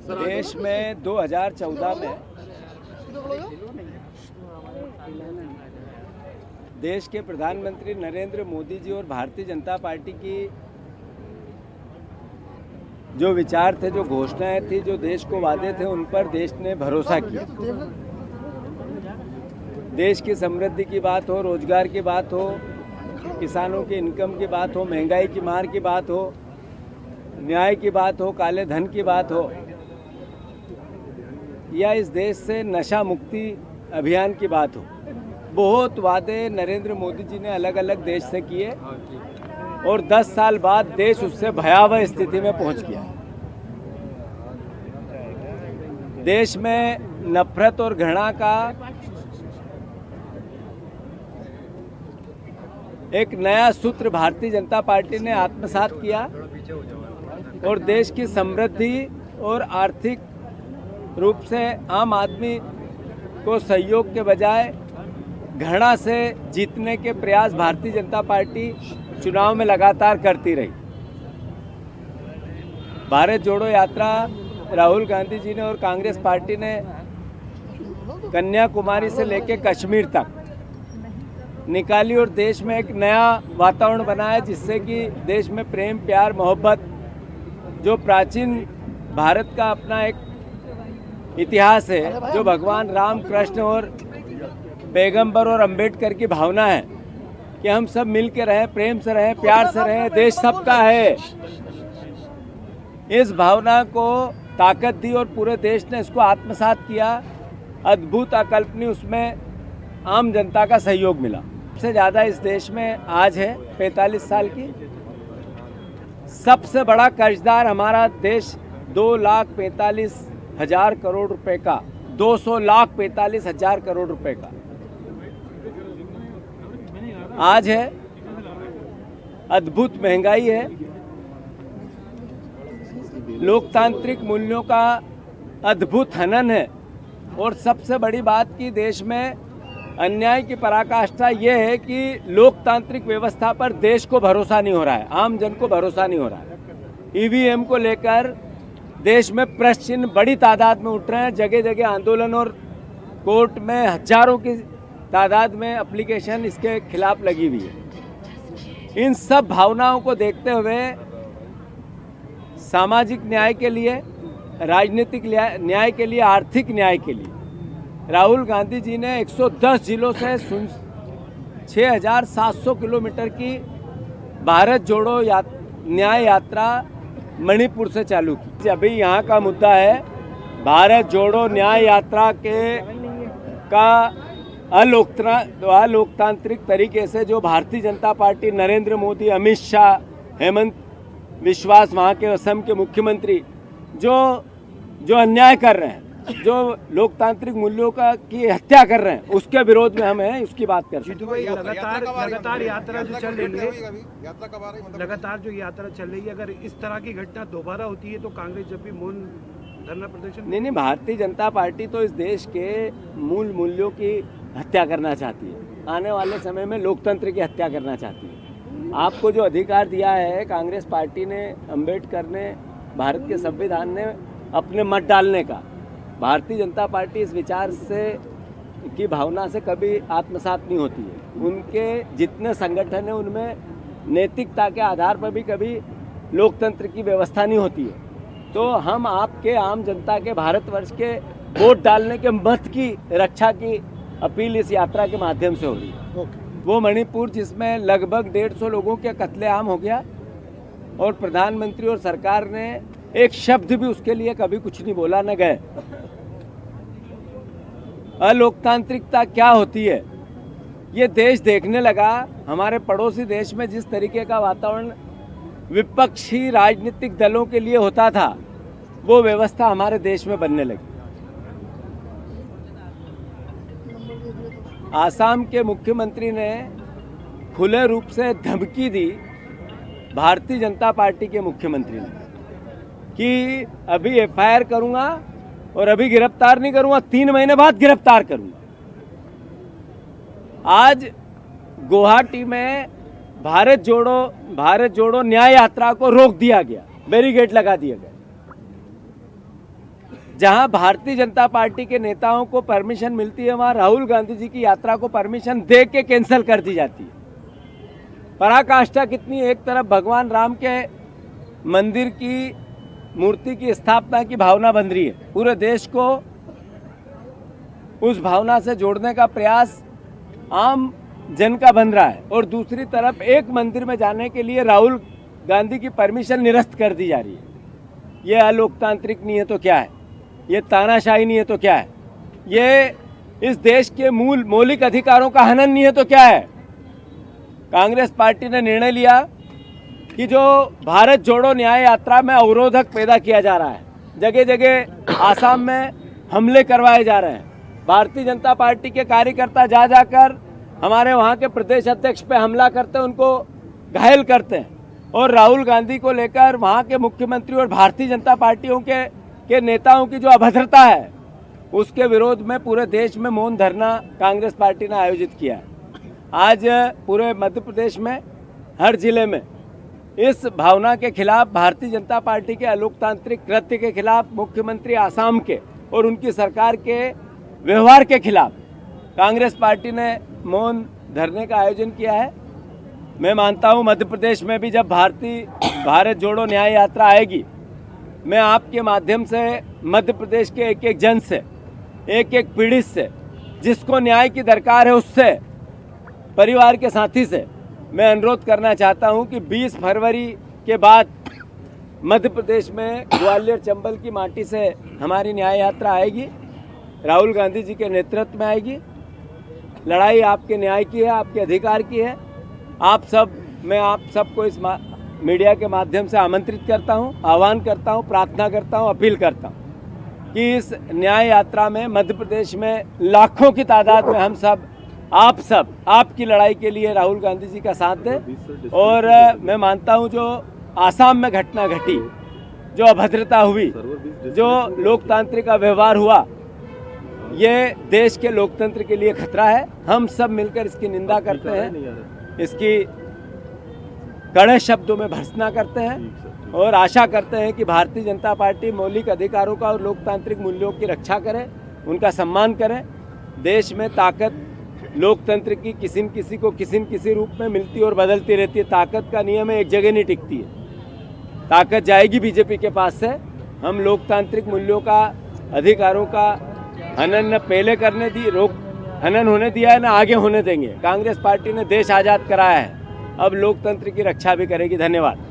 देश में 2014 में देश के प्रधानमंत्री नरेंद्र मोदी जी और भारतीय जनता पार्टी की जो विचार थे, जो घोषणाएं थी, जो देश को वादे थे, उन पर देश ने भरोसा किया। देश की समृद्धि की बात हो, रोजगार की बात हो, किसानों की इनकम की बात हो, महंगाई की मार की बात हो, न्याय की बात हो, काले धन की बात हो, या इस देश से नशा मुक्ति अभियान की बात हो, बहुत वादे नरेंद्र मोदी जी ने अलग अलग देश से किए और 10 साल बाद देश उससे भयावह स्थिति में पहुंच गया। देश में नफरत और घृणा का एक नया सूत्र भारतीय जनता पार्टी ने आत्मसात किया और देश की समृद्धि और आर्थिक रूप से आम आदमी को सहयोग के बजाय घृणा से जीतने के प्रयास भारतीय जनता पार्टी चुनाव में लगातार करती रही। भारत जोड़ो यात्रा राहुल गांधी जी ने और कांग्रेस पार्टी ने कन्याकुमारी से लेकर कश्मीर तक निकाली और देश में एक नया वातावरण बनाया, जिससे कि देश में प्रेम, प्यार, मोहब्बत, जो प्राचीन भारत का अपना एक इतिहास है, जो भगवान राम, कृष्ण और पैगंबर और अंबेडकर की भावना है कि हम सब मिल के रहें, प्रेम से रहें, प्यार से रहें, देश सबका है, इस भावना को ताकत दी और पूरे देश ने इसको आत्मसात किया। अद्भुत, अकल्पनीय उसमें आम जनता का सहयोग मिला। सबसे ज़्यादा इस देश में आज है 45 साल की। सबसे बड़ा कर्जदार हमारा देश 2,45,000 करोड़ रुपए का, 2,45,000 करोड़ रुपए का आज है। अद्भुत महंगाई है, लोकतांत्रिक मूल्यों का अद्भुत हनन है और सबसे बड़ी बात कि देश में अन्याय की पराकाष्ठा ये है कि लोकतांत्रिक व्यवस्था पर देश को भरोसा नहीं हो रहा है, आम जन को भरोसा नहीं हो रहा है। ईवीएम को लेकर देश में प्रश्न चिन्ह बड़ी तादाद में उठ रहे हैं, जगह जगह आंदोलन और कोर्ट में हजारों की तादाद में एप्लीकेशन इसके खिलाफ लगी हुई है। इन सब भावनाओं को देखते हुए सामाजिक न्याय के लिए, राजनीतिक न्याय के लिए, आर्थिक न्याय के लिए राहुल गांधी जी ने 110 जिलों से 6,700 किलोमीटर की भारत जोड़ो न्याय यात्रा मणिपुर से चालू की। अभी यहाँ का मुद्दा है भारत जोड़ो न्याय यात्रा का अलोकतांत्रिक तरीके से जो भारतीय जनता पार्टी, नरेंद्र मोदी, अमित शाह, हेमंत विश्वास, वहाँ के असम के मुख्यमंत्री, जो अन्याय कर रहे हैं, जो लोकतांत्रिक मूल्यों की हत्या कर रहे हैं, उसके विरोध में हम हैं, उसकी बात कर रहे हैं। लगातार यात्रा जो चल रही है, लगातार जो यात्रा चल रही है, अगर इस तरह की घटना दोबारा होती है तो कांग्रेस जब भी मौन धरना प्रदर्शन नहीं, भारतीय जनता पार्टी तो इस देश के मूल मूल्यों की हत्या करना चाहती है। आने वाले समय में लोकतंत्र की हत्या करना चाहती है। आपको जो अधिकार दिया है कांग्रेस पार्टी ने, अम्बेडकर ने, भारत के संविधान ने अपने मत डालने का, भारतीय जनता पार्टी इस विचार से की भावना से कभी आत्मसात नहीं होती है। उनके जितने संगठन हैं उनमें नैतिकता के आधार पर भी कभी लोकतंत्र की व्यवस्था नहीं होती है। तो हम आपके आम जनता के, भारतवर्ष के वोट डालने के मत की रक्षा की अपील इस यात्रा के माध्यम से हो रही है। वो मणिपुर जिसमें लगभग 150 लोगों के कत्लेआम हो गया और प्रधानमंत्री और सरकार ने एक शब्द भी उसके लिए कभी कुछ नहीं बोला, न गए। अलोकतांत्रिकता क्या होती है ये देश देखने लगा। हमारे पड़ोसी देश में जिस तरीके का वातावरण विपक्षी राजनीतिक दलों के लिए होता था, वो व्यवस्था हमारे देश में बनने लगी। आसाम के मुख्यमंत्री ने खुले रूप से धमकी दी भारतीय जनता पार्टी के मुख्यमंत्री ने कि अभी एफआईआर करूंगा और अभी गिरफ्तार नहीं करूंगा, 3 महीने बाद गिरफ्तार करूंगा। आज गुवाहाटी में भारत जोड़ो न्याय यात्रा को रोक दिया गया, बैरिकेड लगा दिया गया। जहां भारतीय जनता पार्टी के नेताओं को परमिशन मिलती है, वहां राहुल गांधी जी की यात्रा को परमिशन दे के कैंसिल कर दी जाती है। पराकाष्ठा कितनी, एक तरफ भगवान राम के मंदिर की मूर्ति की स्थापना की भावना बन रही है, पूरे देश को उस भावना से जोड़ने का प्रयास आम जन का बन रहा है, और दूसरी तरफ एक मंदिर में जाने के लिए राहुल गांधी की परमिशन निरस्त कर दी जा रही है। ये अलोकतांत्रिक नहीं है तो क्या है, ये तानाशाही नहीं है तो क्या है, ये इस देश के मौलिक अधिकारों का हनन नहीं है तो क्या है। कांग्रेस पार्टी ने निर्णय लिया कि जो भारत जोड़ो न्याय यात्रा में अवरोधक पैदा किया जा रहा है, जगह जगह आसाम में हमले करवाए जा रहे हैं, भारतीय जनता पार्टी के कार्यकर्ता जा जाकर हमारे वहाँ के प्रदेश अध्यक्ष पे हमला करते हैं, उनको घायल करते हैं, और राहुल गांधी को लेकर वहाँ के मुख्यमंत्री और भारतीय जनता पार्टियों के नेताओं की जो अभद्रता है, उसके विरोध में पूरे देश में मौन धरना कांग्रेस पार्टी ने आयोजित किया है। आज पूरे मध्य प्रदेश में हर जिले में इस भावना के खिलाफ, भारतीय जनता पार्टी के अलोकतांत्रिक कृत्य के खिलाफ, मुख्यमंत्री आसाम के और उनकी सरकार के व्यवहार के खिलाफ कांग्रेस पार्टी ने मौन धरने का आयोजन किया है। मैं मानता हूं मध्य प्रदेश में भी जब भारत जोड़ो न्याय यात्रा आएगी, मैं आपके माध्यम से मध्य प्रदेश के एक एक जन से, एक एक पीड़ित से, जिसको न्याय की दरकार है, उससे, परिवार के साथी से मैं अनुरोध करना चाहता हूं कि 20 फरवरी के बाद मध्य प्रदेश में ग्वालियर चंबल की माटी से हमारी न्याय यात्रा आएगी, राहुल गांधी जी के नेतृत्व में आएगी। लड़ाई आपके न्याय की है, आपके अधिकार की है। मैं आप सबको इस मीडिया के माध्यम से आमंत्रित करता हूं, आह्वान करता हूं, प्रार्थना करता हूं, अपील करता हूं कि इस न्याय यात्रा में मध्य प्रदेश में लाखों की तादाद में हम सब, आप सब आपकी लड़ाई के लिए राहुल गांधी जी का साथ दें। और मैं मानता हूं जो आसाम में घटना घटी, जो अभद्रता हुई, जो लोकतांत्रिक व्यवहार हुआ, ये देश के लोकतंत्र के लिए खतरा है। हम सब मिलकर इसकी निंदा करते हैं, इसकी कड़े शब्दों में भर्त्सना करते हैं, और आशा करते हैं कि भारतीय जनता पार्टी मौलिक अधिकारों का और लोकतांत्रिक मूल्यों की रक्षा करे, उनका सम्मान करे। देश में ताकत लोकतंत्र की किसी न किसी रूप में मिलती और बदलती रहती है। ताकत का नियम है, एक जगह नहीं टिकती है। ताकत जाएगी बीजेपी के पास से। हम लोकतांत्रिक मूल्यों का, अधिकारों का हनन न पहले हनन होने दिया है, न आगे होने देंगे। कांग्रेस पार्टी ने देश आज़ाद कराया है, अब लोकतंत्र की रक्षा भी करेगी। धन्यवाद।